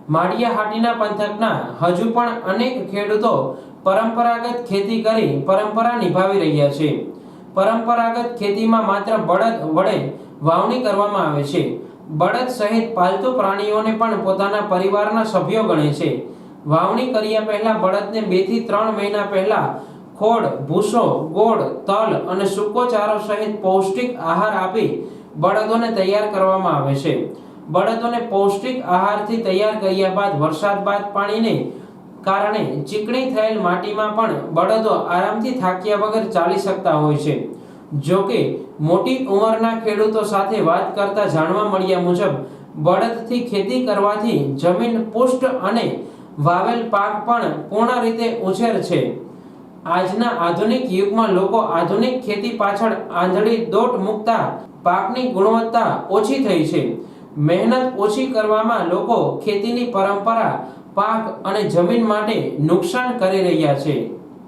માળિયાહાટીના પંથકના હજુ પણ અનેક ખેડૂતો પરંપરાગત ખેતી કરી પરંપરા નિભાવી રહ્યા છે। પરંપરાગત ખેતીમાં માત્ર બળદ વડે વાવણી કરવામાં આવે છે। બળદ સહિત પાલતુ પ્રાણીઓને પણ પોતાના પરિવારના સભ્યો ગણે છે। વાવણી કર્યા પહેલા બળદને 2 થી 3 મહિના પહેલા ખોડ, ભૂસો, ગોળ, તલ અને સૂકો ચારો સહિત પૌષ્ટિક આહાર આપી બળદોને તૈયાર કરવામાં આવે છે। બળદોને પૌષ્ટિક આહારથી તૈયાર કર્યા બાદ વરસાદ બાદ પાણીને કારણે ચીકણી થયેલ માટીમાં પણ બળદો આરામથી થાક્યા વગર ચાલી શકતા હોય છે। જો કે મોટી ઉંમરના ખેડૂતો સાથે વાત કરતા જાણવા મળ્યા મુજબ બળદથી ખેતી કરવાથી જમીન પુષ્ટ અને વાવેલ પાક પણ પૂર્ણ રીતે ઉછેર છે। આજના આધુનિક યુગમાં લોકો આધુનિક ખેતી પાછળ આંધળી દોટ મૂકતા પાકની ગુણવત્તા ઓછી થઈ છે। મહેનત ઓછી કરવામાં લોકો ખેતીની પરંપરા, પાક અને જમીન માટે નુકસાન કરી રહ્યા છે।